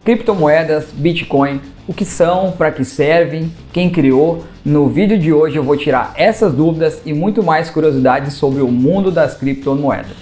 Criptomoedas, Bitcoin, o que são, para que servem, quem criou? No vídeo de hoje eu vou tirar essas dúvidas e muito mais curiosidades sobre o mundo das criptomoedas.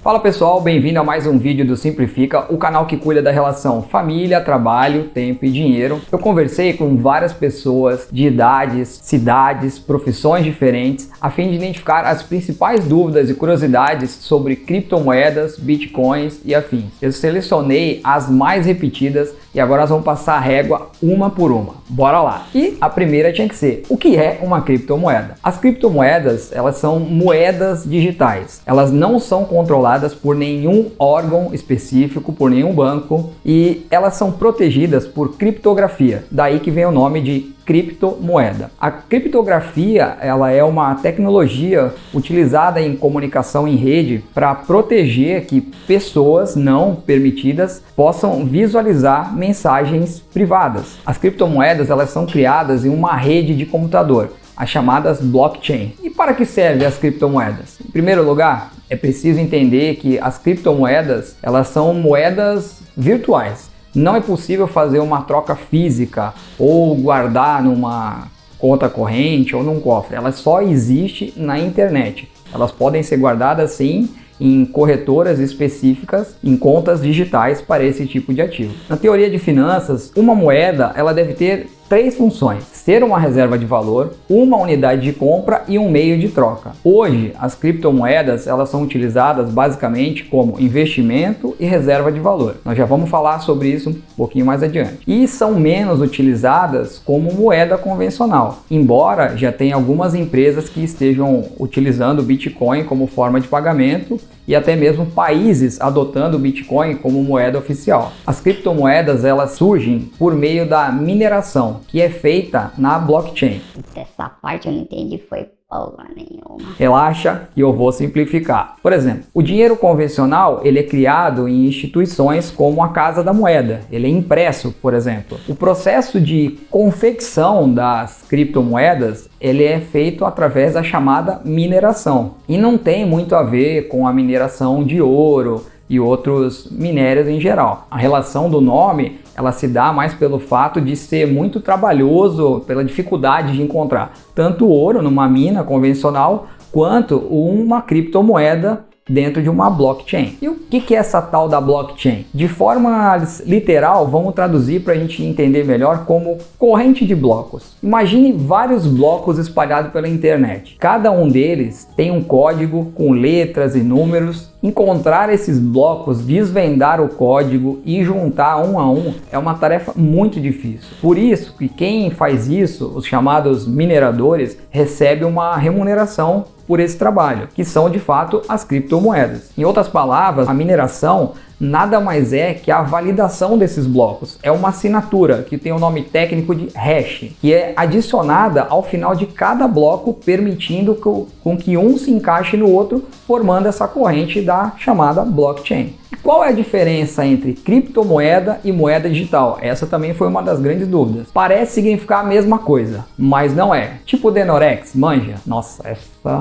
Fala pessoal, bem-vindo a mais um vídeo do Simplifica, o canal que cuida da relação família, trabalho, tempo e dinheiro. Eu conversei com várias pessoas de idades, cidades, profissões diferentes, a fim de identificar as principais dúvidas e curiosidades sobre criptomoedas, bitcoins e afins. Eu selecionei as mais repetidas e agora nós vamos passar a régua uma por uma. Bora lá! E a primeira tinha que ser: o que é uma criptomoeda? As criptomoedas, elas são moedas digitais. Elas não são controladas por nenhum órgão específico, por nenhum banco, e elas são protegidas por criptografia. Daí que vem o nome de criptomoeda. A criptografia, ela é uma tecnologia utilizada em comunicação em rede para proteger que pessoas não permitidas possam visualizar mensagens privadas. As criptomoedas, elas são criadas em uma rede de computador, as chamadas blockchain. E para que servem as criptomoedas? Em primeiro lugar, é preciso entender que as criptomoedas, elas são moedas virtuais. Não é possível fazer uma troca física ou guardar numa conta corrente ou num cofre. Elas só existem na internet. Elas podem ser guardadas sim em corretoras específicas, em contas digitais para esse tipo de ativo. Na teoria de finanças, uma moeda ela deve ter três funções: ser uma reserva de valor, uma unidade de compra e um meio de troca. Hoje, as criptomoedas elas são utilizadas basicamente como investimento e reserva de valor. Nós já vamos falar sobre isso um pouquinho mais adiante. E são menos utilizadas como moeda convencional, embora já tenha algumas empresas que estejam utilizando o Bitcoin como forma de pagamento e até mesmo países adotando o Bitcoin como moeda oficial. As criptomoedas elas surgem por meio da mineração, que é feita na blockchain. Essa parte eu não entendi, foi porra nenhuma. Relaxa que eu vou simplificar. Por exemplo, o dinheiro convencional ele é criado em instituições como a Casa da Moeda. Ele é impresso, por exemplo. O processo de confecção das criptomoedas ele é feito através da chamada mineração. E não tem muito a ver com a mineração de ouro e outros minérios em geral. A relação do nome ela se dá mais pelo fato de ser muito trabalhoso, pela dificuldade de encontrar tanto ouro numa mina convencional quanto uma criptomoeda dentro de uma blockchain. E o que é essa tal da blockchain? De forma literal, vamos traduzir para a gente entender melhor como corrente de blocos. Imagine vários blocos espalhados pela internet. Cada um deles tem um código com letras e números. Encontrar esses blocos, desvendar o código e juntar um a um é uma tarefa muito difícil. Por isso que quem faz isso, os chamados mineradores, recebe uma remuneração por esse trabalho, que são de fato as criptomoedas. Em outras palavras, a mineração nada mais é que a validação desses blocos. É uma assinatura que tem o nome técnico de hash, que é adicionada ao final de cada bloco, permitindo com que um se encaixe no outro, formando essa corrente da chamada blockchain. E qual é a diferença entre criptomoeda e moeda digital? Essa também foi uma das grandes dúvidas. Parece significar a mesma coisa, mas não é. Tipo Denorex, manja? Nossa,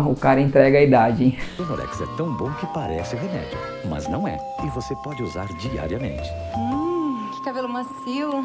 o cara entrega a idade, hein? Denorex é tão bom que parece remédio, mas não é. E você pode usar diariamente. Que cabelo macio.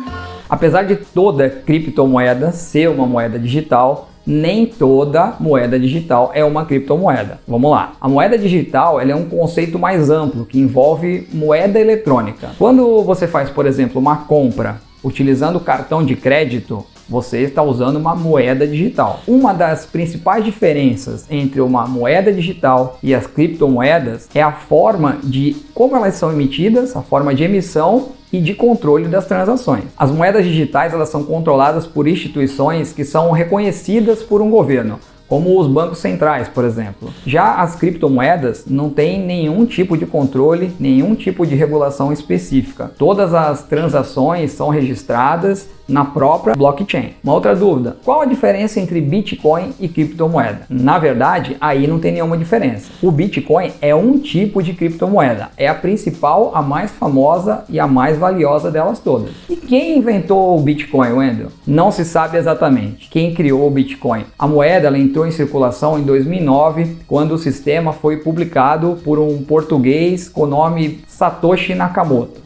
Apesar de toda criptomoeda ser uma moeda digital, nem toda moeda digital é uma criptomoeda. Vamos lá. A moeda digital ela é um conceito mais amplo que envolve moeda eletrônica. Quando você faz, por exemplo, uma compra utilizando o cartão de crédito, você está usando uma moeda digital. Uma das principais diferenças entre uma moeda digital e as criptomoedas é a forma de como elas são emitidas, a forma de emissão e de controle das transações. As moedas digitais elas são controladas por instituições que são reconhecidas por um governo, como os bancos centrais, por exemplo. Já as criptomoedas não têm nenhum tipo de controle, nenhum tipo de regulação específica. Todas as transações são registradas na própria blockchain. Uma outra dúvida, qual a diferença entre Bitcoin e criptomoeda? Na verdade, aí não tem nenhuma diferença. O Bitcoin é um tipo de criptomoeda, é a principal, a mais famosa e a mais valiosa delas todas. E quem inventou o Bitcoin, Wendel? Não se sabe exatamente quem criou o Bitcoin. A moeda ela entrou em circulação em 2009, quando o sistema foi publicado por um português com o nome Satoshi Nakamoto.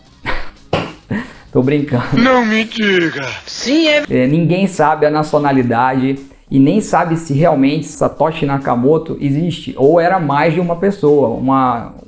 Tô brincando. Não me diga. Sim, ninguém sabe a nacionalidade e nem sabe se realmente Satoshi Nakamoto existe ou era mais de uma pessoa,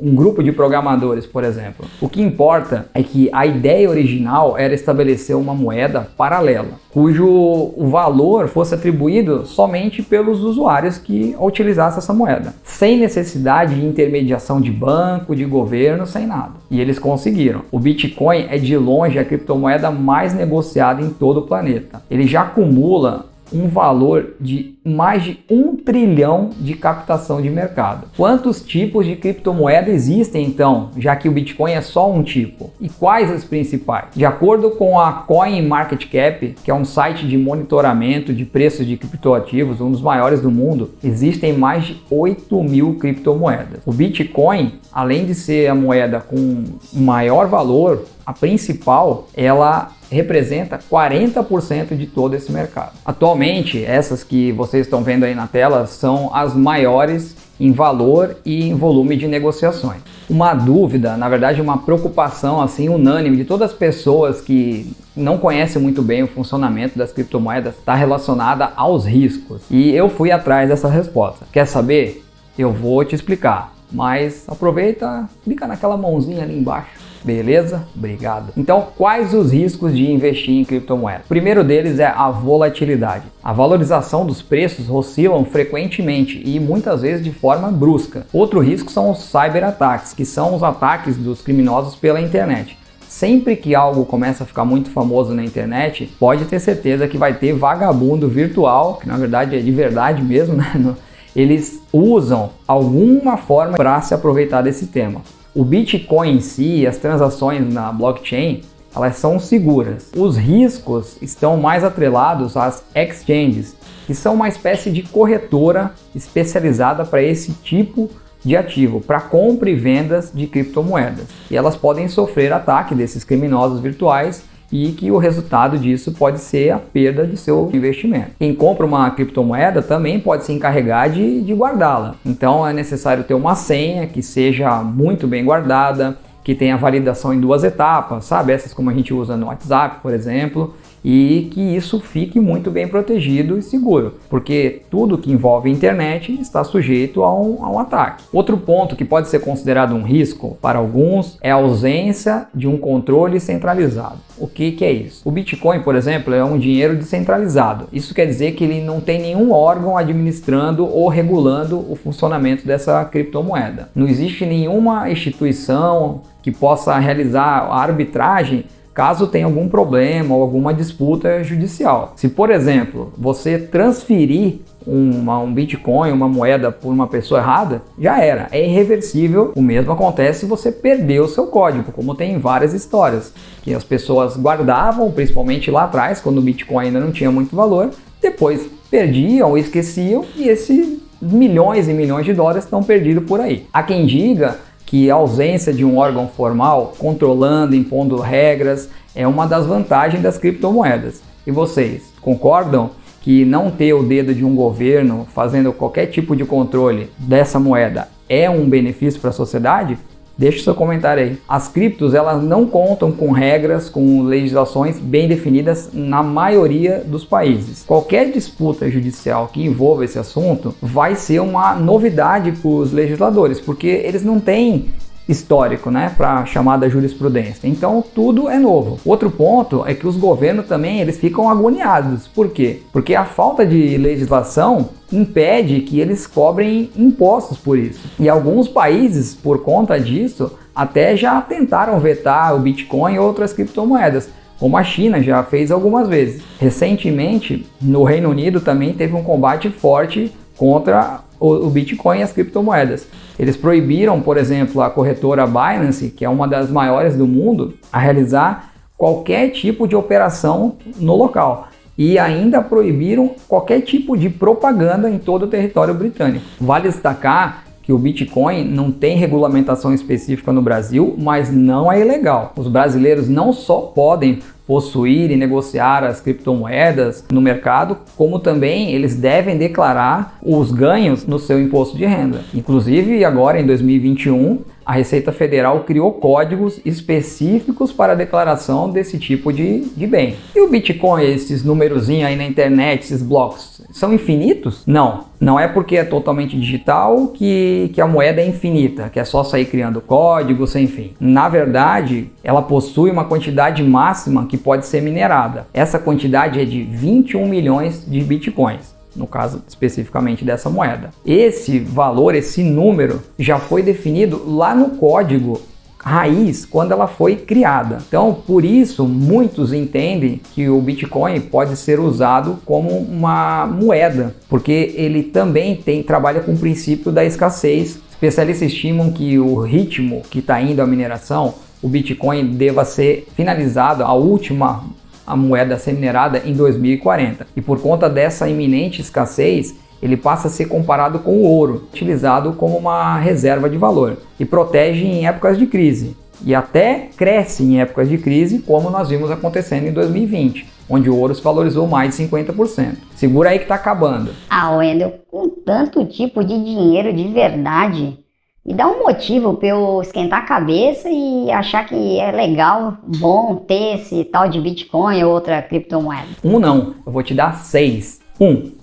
um grupo de programadores, por exemplo. O que importa é que a ideia original era estabelecer uma moeda paralela, cujo o valor fosse atribuído somente pelos usuários que utilizassem essa moeda, sem necessidade de intermediação de banco, de governo, sem nada. E eles conseguiram. O Bitcoin é de longe a criptomoeda mais negociada em todo o planeta. Ele já acumula um valor de mais de 1 trilhão de captação de mercado. Quantos tipos de criptomoeda existem então, já que o Bitcoin é só um tipo? E quais os principais? De acordo com a CoinMarketCap, que é um site de monitoramento de preços de criptoativos, um dos maiores do mundo, existem mais de 8.000 criptomoedas. O Bitcoin, além de ser a moeda com maior valor, a principal, ela representa 40% de todo esse mercado. Atualmente, essas que vocês estão vendo aí na tela são as maiores em valor e em volume de negociações. Uma dúvida, na verdade uma preocupação assim unânime de todas as pessoas que não conhecem muito bem o funcionamento das criptomoedas está relacionada aos riscos. E eu fui atrás dessa resposta. Quer saber? Eu vou te explicar, mas aproveita, clica naquela mãozinha ali embaixo. Beleza? Obrigado. Então, quais os riscos de investir em criptomoedas? O primeiro deles é a volatilidade. A valorização dos preços oscilam frequentemente e muitas vezes de forma brusca. Outro risco são os cyberataques, que são os ataques dos criminosos pela internet. Sempre que algo começa a ficar muito famoso na internet, pode ter certeza que vai ter vagabundo virtual, que na verdade é de verdade mesmo, né? Eles usam alguma forma para se aproveitar desse tema. O Bitcoin em si, as transações na blockchain, elas são seguras. Os riscos estão mais atrelados às exchanges, que são uma espécie de corretora especializada para esse tipo de ativo, para compra e vendas de criptomoedas. E elas podem sofrer ataque desses criminosos virtuais e que o resultado disso pode ser a perda de seu investimento. Quem compra uma criptomoeda também pode se encarregar de guardá-la. Então é necessário ter uma senha que seja muito bem guardada, que tenha validação em 2 etapas, sabe? Essas como a gente usa no WhatsApp, por exemplo, e que isso fique muito bem protegido e seguro, porque tudo que envolve internet está sujeito a um ataque. Outro ponto que pode ser considerado um risco para alguns é a ausência de um controle centralizado. O que é isso? O Bitcoin, por exemplo, é um dinheiro descentralizado. Isso quer dizer que ele não tem nenhum órgão administrando ou regulando o funcionamento dessa criptomoeda. Não existe nenhuma instituição que possa realizar a arbitragem caso tenha algum problema ou alguma disputa judicial. Se, por exemplo, você transferir um Bitcoin, uma moeda por uma pessoa errada, já era, é irreversível. O mesmo acontece se você perder o seu código, como tem em várias histórias, que as pessoas guardavam, principalmente lá atrás, quando o Bitcoin ainda não tinha muito valor, depois perdiam ou esqueciam e esses milhões e milhões de dólares estão perdidos por aí. Há quem diga que a ausência de um órgão formal controlando, impondo regras, é uma das vantagens das criptomoedas. E vocês concordam que não ter o dedo de um governo fazendo qualquer tipo de controle dessa moeda é um benefício para a sociedade? Deixe seu comentário aí. As criptos, elas não contam com regras, com legislações bem definidas na maioria dos países. Qualquer disputa judicial que envolva esse assunto vai ser uma novidade para os legisladores, porque eles não têm histórico, né, para chamada jurisprudência. Então tudo é novo. Outro ponto é que os governos também eles ficam agoniados. Por quê? Porque a falta de legislação impede que eles cobrem impostos por isso. E alguns países, por conta disso, até já tentaram vetar o Bitcoin e outras criptomoedas, como a China já fez algumas vezes. Recentemente, no Reino Unido também teve um combate forte contra o Bitcoin e as criptomoedas. Eles proibiram, por exemplo, a corretora Binance, que é uma das maiores do mundo, a realizar qualquer tipo de operação no local. E ainda proibiram qualquer tipo de propaganda em todo o território britânico. Vale destacar que o Bitcoin não tem regulamentação específica no Brasil, mas não é ilegal. Os brasileiros não só podem possuir e negociar as criptomoedas no mercado, como também eles devem declarar os ganhos no seu imposto de renda. Inclusive, agora em 2021, a Receita Federal criou códigos específicos para a declaração desse tipo de bem. E o Bitcoin, esses numerozinhos aí na internet, esses blocos, são infinitos? Não é porque é totalmente digital que a moeda é infinita, que é só sair criando código sem fim. Na verdade, ela possui uma quantidade máxima que pode ser minerada. Essa quantidade é de 21 milhões de Bitcoins. No caso especificamente dessa moeda. Esse valor, esse número, já foi definido lá no código raiz quando ela foi criada. Então, por isso, muitos entendem que o Bitcoin pode ser usado como uma moeda, porque ele também trabalha com o princípio da escassez. Especialistas estimam que o ritmo que está indo a mineração, o Bitcoin deva ser finalizado, a moeda a ser minerada em 2040. E por conta dessa iminente escassez, ele passa a ser comparado com o ouro, utilizado como uma reserva de valor e protege em épocas de crise. E até cresce em épocas de crise, como nós vimos acontecendo em 2020, onde o ouro se valorizou mais de 50%. Segura aí que está acabando. Wendel, com tanto tipo de dinheiro de verdade, me dá um motivo para eu esquentar a cabeça e achar que é legal, bom ter esse tal de Bitcoin ou outra criptomoeda. Não, eu vou te dar 6.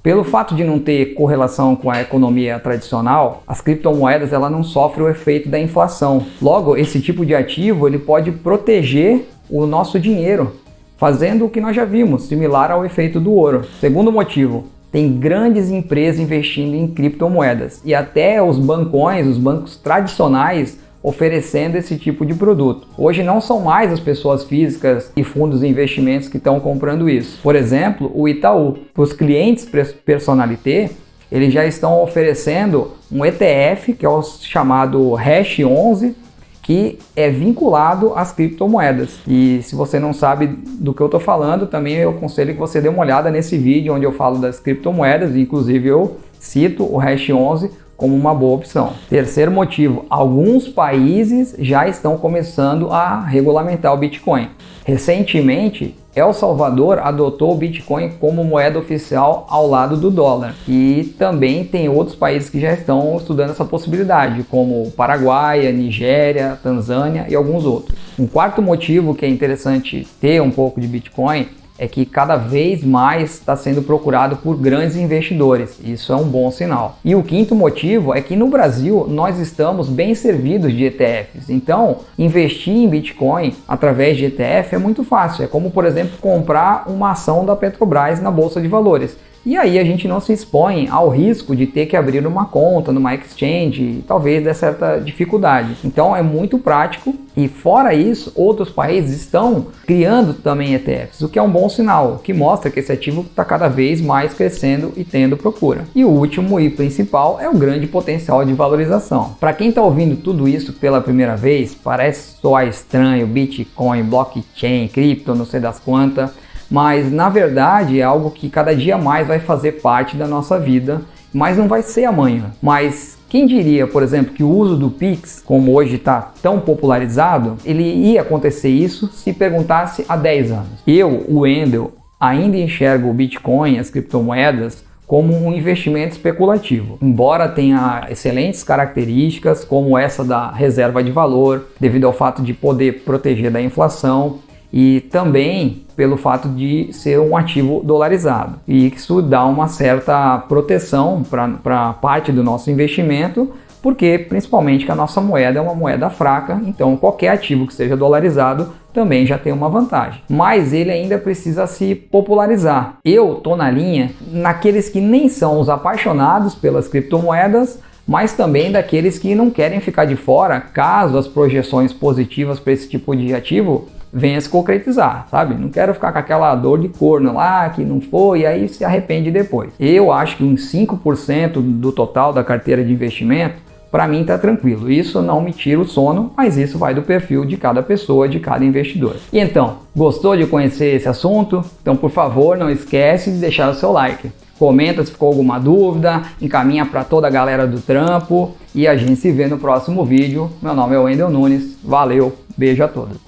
Pelo fato de não ter correlação com a economia tradicional, as criptomoedas ela não sofrem o efeito da inflação. Logo, esse tipo de ativo ele pode proteger o nosso dinheiro, fazendo o que nós já vimos, similar ao efeito do ouro. Segundo motivo, tem grandes empresas investindo em criptomoedas e até os bancões, os bancos tradicionais, oferecendo esse tipo de produto. Hoje não são mais as pessoas físicas e fundos de investimentos que estão comprando isso. Por exemplo, o Itaú. Para os clientes personalité, eles já estão oferecendo um ETF, que é o chamado Hash 11, que é vinculado às criptomoedas. E se você não sabe do que eu estou falando, também eu aconselho que você dê uma olhada nesse vídeo onde eu falo das criptomoedas, inclusive eu cito o Hash 11 como uma boa opção. Terceiro motivo, alguns países já estão começando a regulamentar o Bitcoin. Recentemente, El Salvador adotou o Bitcoin como moeda oficial ao lado do dólar. E também tem outros países que já estão estudando essa possibilidade, como Paraguai, Nigéria, Tanzânia e alguns outros. Um quarto motivo que é interessante ter um pouco de Bitcoin é que cada vez mais está sendo procurado por grandes investidores. Isso é um bom sinal. E o quinto motivo é que no Brasil nós estamos bem servidos de ETFs. Então, investir em Bitcoin através de ETF é muito fácil. É como, por exemplo, comprar uma ação da Petrobras na Bolsa de Valores. E aí a gente não se expõe ao risco de ter que abrir uma conta numa exchange e talvez dê certa dificuldade. Então é muito prático e fora isso, outros países estão criando também ETFs, o que é um bom sinal, que mostra que esse ativo está cada vez mais crescendo e tendo procura. E o último e principal é o grande potencial de valorização. Para quem está ouvindo tudo isso pela primeira vez, parece soar estranho, Bitcoin, blockchain, cripto, não sei das quantas, mas na verdade é algo que cada dia mais vai fazer parte da nossa vida, mas não vai ser amanhã. Mas quem diria, por exemplo, que o uso do Pix, como hoje está tão popularizado, ele ia acontecer isso se perguntasse há 10 anos. Eu, o Wendel, ainda enxergo o Bitcoin, as criptomoedas, como um investimento especulativo, embora tenha excelentes características, como essa da reserva de valor, devido ao fato de poder proteger da inflação, e também pelo fato de ser um ativo dolarizado. E isso dá uma certa proteção para parte do nosso investimento, porque principalmente que a nossa moeda é uma moeda fraca, então qualquer ativo que seja dolarizado também já tem uma vantagem. Mas ele ainda precisa se popularizar. Eu tô na linha naqueles que nem são os apaixonados pelas criptomoedas, mas também daqueles que não querem ficar de fora caso as projeções positivas para esse tipo de ativo venha se concretizar, sabe? Não quero ficar com aquela dor de corno lá, que não foi, e aí se arrepende depois. Eu acho que uns 5% do total da carteira de investimento para mim tá tranquilo. Isso não me tira o sono, mas isso vai do perfil de cada pessoa, de cada investidor. E então, gostou de conhecer esse assunto? Então, por favor, não esquece de deixar o seu like. Comenta se ficou alguma dúvida, encaminha para toda a galera do trampo e a gente se vê no próximo vídeo. Meu nome é Wendel Nunes, valeu, beijo a todos.